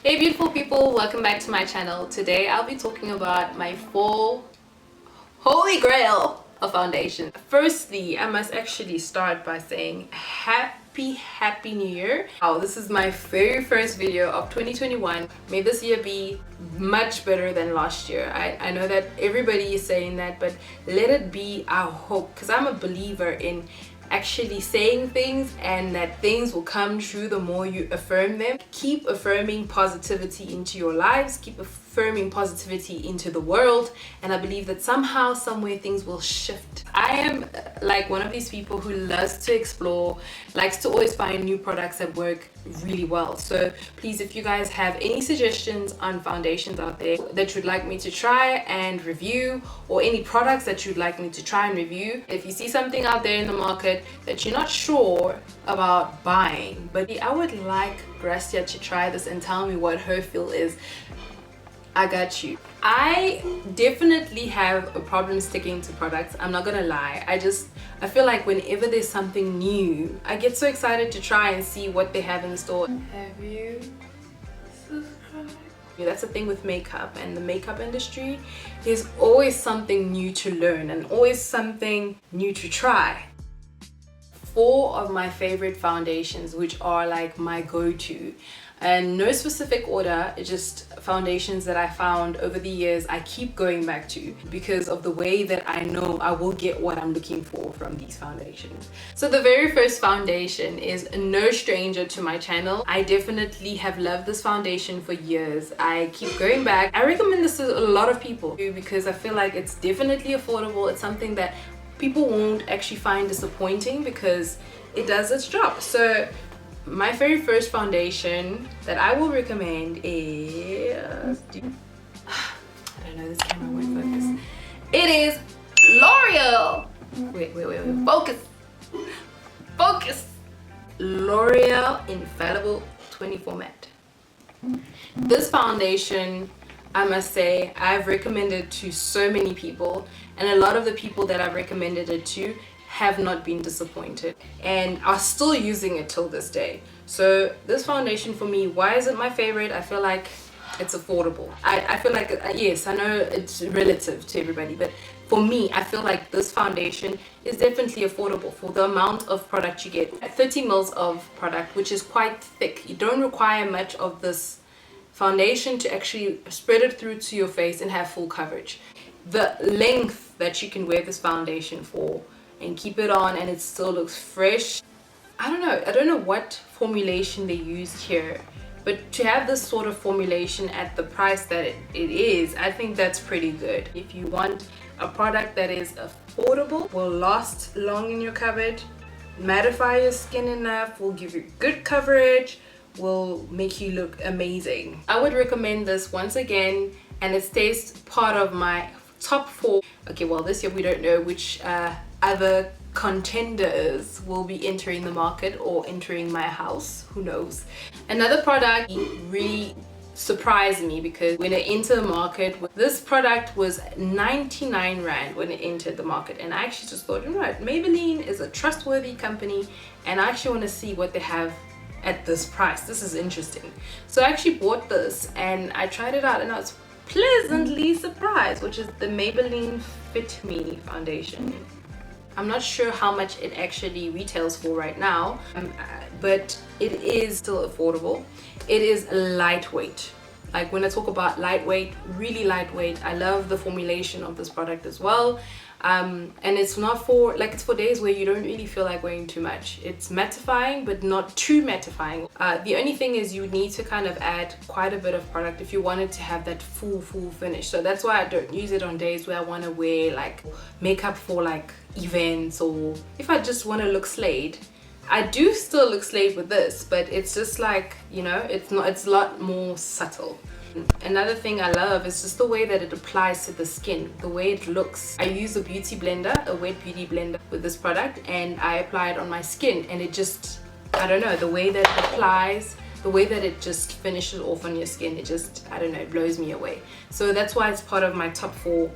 Hey beautiful people, welcome back to my channel. Today I'll be talking about my full holy grail of foundation. Firstly, I must actually start by saying happy new year. Oh, this is my very first video of 2021. May this year be much better than last year. I know that everybody is saying that, but let it be our hope, because I'm a believer in actually saying things and that things will come true the more you affirm them. Keep affirming positivity into your lives, keep affirming positivity into the world, and I believe that somehow, somewhere things will shift. I am like one of these people who loves to explore, likes to always find new products that work really well. So please, if you guys have any suggestions on foundations out there that you'd like me to try and review, or any products that you'd like me to try and review, if you see something out there in the market that you're not sure about buying, but I would like Gracia to try this and tell me what her feel is, I got you. I definitely have a problem sticking to products, I'm not gonna lie. I feel like whenever there's something new, I get so excited to try and see what they have in store. Have you subscribed? Yeah, that's the thing with makeup and the makeup industry. There's always something new to learn and always something new to try. 4 of my favorite foundations, which are like my go-to, and no specific order, it's just foundations that I found over the years I keep going back to because of the way that I know I will get what I'm looking for from these foundations. So the very first foundation is no stranger to my channel. I definitely have loved this foundation for years. I keep going back. I recommend this to a lot of people because I feel like it's definitely affordable. It's something that people won't actually find disappointing because it does its job. So my very first foundation that I will recommend is, I don't know, this camera won't focus. It is L'Oreal. Wait, focus. L'Oreal Infallible 24 Matte. This foundation, I must say, I've recommended to so many people, and a lot of the people that I've recommended it to have not been disappointed and are still using it till this day. So this foundation for me, why is it my favorite? I feel like it's affordable. I feel like, yes, I know it's relative to everybody, but for me, I feel like this foundation is definitely affordable for the amount of product you get. 30 mils of product, which is quite thick. You don't require much of this foundation to actually spread it through to your face and have full coverage. The length that you can wear this foundation for and keep it on and it still looks fresh. I don't know what formulation they used here, but to have this sort of formulation at the price that it is, I think that's pretty good. If you want a product that is affordable, will last long in your cupboard, mattify your skin enough, will give you good coverage, will make you look amazing. I would recommend this once again, and it stays part of my top 4. Okay, well, this year we don't know which other contenders will be entering the market or entering my house, who knows. Another product really surprised me because when it entered the market, this product was 99 Rand when it entered the market, and I actually just thought, right, Maybelline is a trustworthy company and I actually want to see what they have at this price. This is interesting. So I actually bought this and I tried it out and I was pleasantly surprised, which is the Maybelline Fit Me Foundation. I'm not sure how much it actually retails for right now, but it is still affordable. It is lightweight. Like when I talk about lightweight, really lightweight. I love the formulation of this product as well. And it's not for, like, it's for days where you don't really feel like wearing too much. It's mattifying, but not too mattifying. The only thing is you need to kind of add quite a bit of product if you wanted to have that full finish. So that's why I don't use it on days where I want to wear like makeup for like events, or if I just want to look slayed. I do still look slayed with this, but it's just like, you know, it's a lot more subtle. Another thing I love is just the way that it applies to the skin, the way it looks. I use a beauty blender, a wet beauty blender with this product, and I apply it on my skin, and it just, I don't know, the way that it applies, the way that it just finishes off on your skin, it just, I don't know, it blows me away. So that's why it's part of my top 4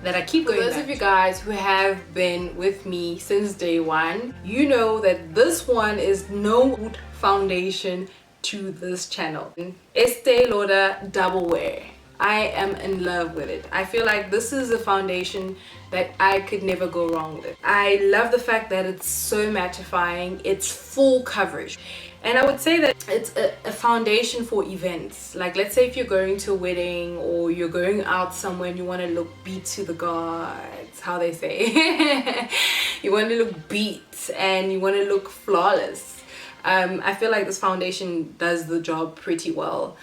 that I keep going back. For those of you guys who have been with me since day one, you know that this one is no foundation to this channel. Estee Lauder Double Wear. I am in love with it. I feel like this is a foundation that I could never go wrong with. I love the fact that it's so mattifying, it's full coverage. And I would say that it's a foundation for events. Like, let's say if you're going to a wedding or you're going out somewhere and you want to look beat to the gods, how they say. You want to look beat and you want to look flawless. I feel like this foundation does the job pretty well.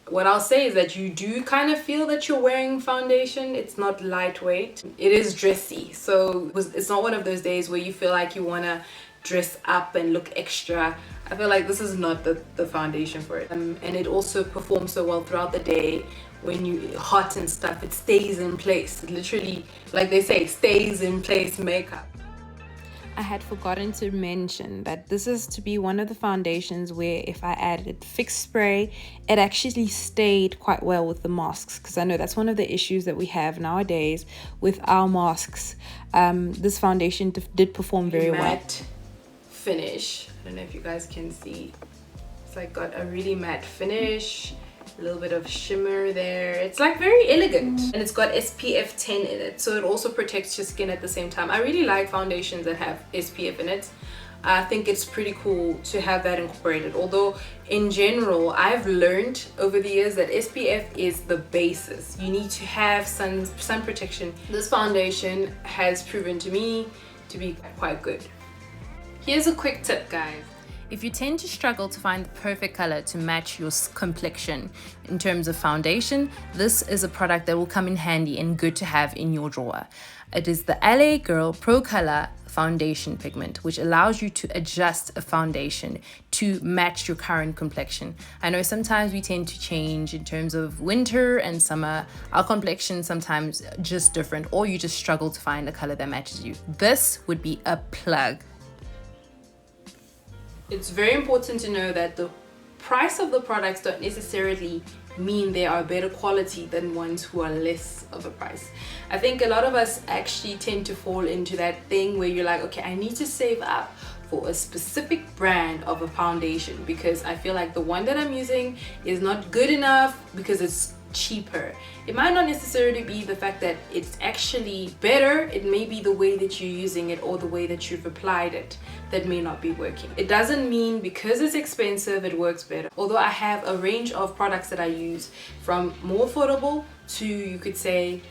What I'll say is that you do kind of feel that you're wearing foundation. It's not lightweight. It is dressy. So it's not one of those days where you feel like you want to dress up and look extra. I feel like this is not the foundation for it. And it also performs so well throughout the day. When you're hot and stuff, it stays in place. It literally, like they say, stays in place makeup. I had forgotten to mention that this is to be one of the foundations where if I added fixed spray, it actually stayed quite well with the masks, because I know that's one of the issues that we have nowadays with our masks. This foundation did perform very well. Matte finish. I don't know if you guys can see. It's like got a really matte finish. A little bit of shimmer there. It's like very elegant, and it's got SPF 10 in it, so it also protects your skin at the same time. I really like foundations that have SPF in it. I think it's pretty cool to have that incorporated, although in general I've learned over the years that SPF is the basis. You need to have sun protection. This foundation has proven to me to be quite good. Here's a quick tip, guys. If you tend to struggle to find the perfect color to match your complexion in terms of foundation, this is a product that will come in handy and good to have in your drawer. It is the LA Girl Pro Color Foundation Pigment, which allows you to adjust a foundation to match your current complexion. I know sometimes we tend to change in terms of winter and summer. Our complexion sometimes just different, or you just struggle to find a color that matches you. This would be a plug. It's very important to know that the price of the products don't necessarily mean they are better quality than ones who are less of a price. I think a lot of us actually tend to fall into that thing where you're like, okay, I need to save up for a specific brand of a foundation because I feel like the one that I'm using is not good enough because it's cheaper. It might not necessarily be the fact that it's actually better. It may be the way that you're using it or the way that you've applied it that may not be working. It doesn't mean because it's expensive it works better. Although I have a range of products that I use, from more affordable to, you could say,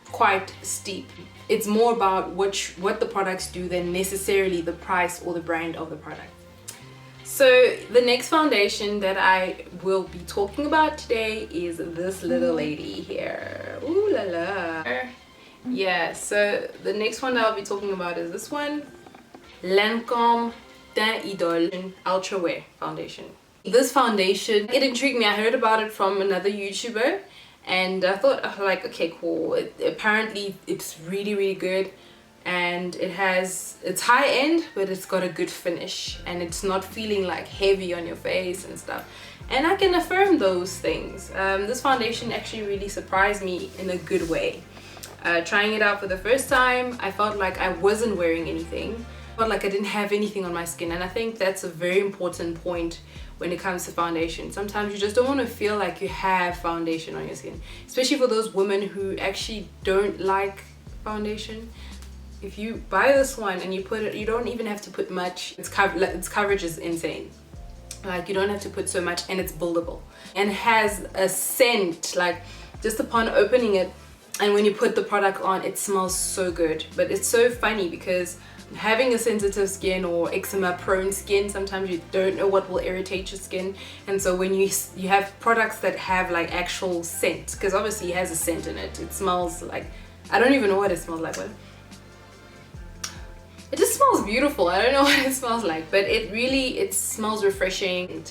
quite steep. It's more about what the products do than necessarily the price or the brand of the product. So the next foundation that I will be talking about today is this little lady here. Ooh la la. Yeah, so the next one that I'll be talking about is this one. Lancome Tient Idole Ultra Wear Foundation. This foundation, it intrigued me. I heard about it from another YouTuber and I thought, like, okay, cool. Apparently it's really, really good. And it's high end, but it's got a good finish and it's not feeling like heavy on your face and stuff, and I can affirm those things. This foundation actually really surprised me in a good way. Trying it out for the first time, I felt like I wasn't wearing anything. I felt like I didn't have anything on my skin, and I think that's a very important point when it comes to foundation. Sometimes you just don't want to feel like you have foundation on your skin, especially for those women who actually don't like foundation. If you buy this one and you put it, you don't even have to put much. Its coverage is insane. Like, you don't have to put so much, and it's buildable. And it has a scent, like, just upon opening it and when you put the product on, it smells so good. But it's so funny because having a sensitive skin or eczema prone skin, sometimes you don't know what will irritate your skin. And so when you have products that have like actual scent, because obviously it has a scent in it. It smells like, I don't even know what it smells like. It just smells beautiful. I don't know what it smells like, but it smells refreshing.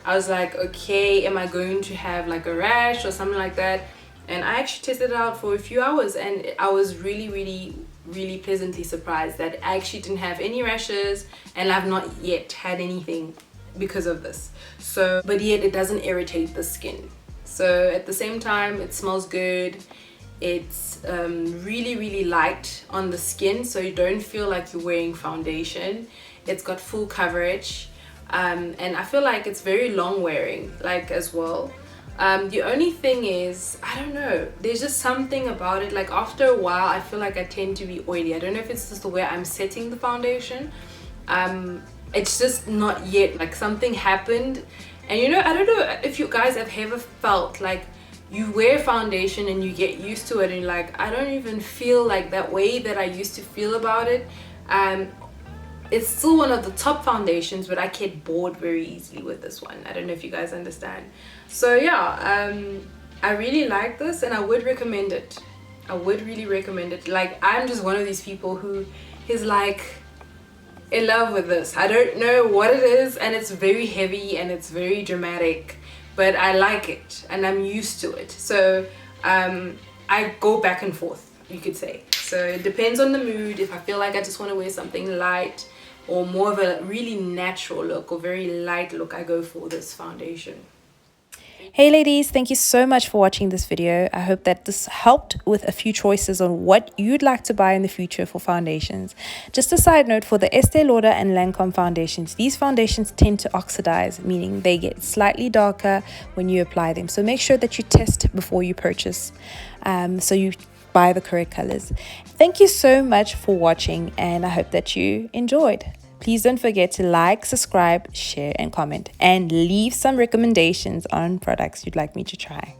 I was like, okay, am I going to have like a rash or something like that? And I actually tested it out for a few hours and I was really pleasantly surprised that I actually didn't have any rashes, and I've not yet had anything because of this. So, but yet it doesn't irritate the skin. So at the same time, it smells good. It's really light on the skin, so you don't feel like you're wearing foundation. It's got full coverage. and I feel like it's very long wearing like as well. The only thing is, I don't know, there's just something about it, like after a while I feel like I tend to be oily. I don't know if it's just the way I'm setting the foundation. It's just not yet, like something happened. And you know, I don't know if you guys have ever felt like you wear foundation and you get used to it and you're like, I don't even feel like that way that I used to feel about it. It's still one of the top foundations, but I get bored very easily with this one. I don't know if you guys understand. So yeah, I really like this and I would recommend it. I would really recommend it. Like, I'm just one of these people who is like in love with this. I don't know what it is, and it's very heavy and it's very dramatic, but I like it and I'm used to it. So I go back and forth, you could say. So it depends on the mood. If I feel like I just want to wear something light or more of a really natural look or very light look, I go for this foundation. Hey ladies, thank you so much for watching this video. I hope that this helped with a few choices on what you'd like to buy in the future for foundations. Just a side note, for the Estee Lauder and Lancome foundations, these foundations tend to oxidize, meaning they get slightly darker when you apply them. So make sure that you test before you purchase, so you buy the correct colors. Thank you so much for watching, and I hope that you enjoyed. Please don't forget to like, subscribe, share, and comment, and leave some recommendations on products you'd like me to try.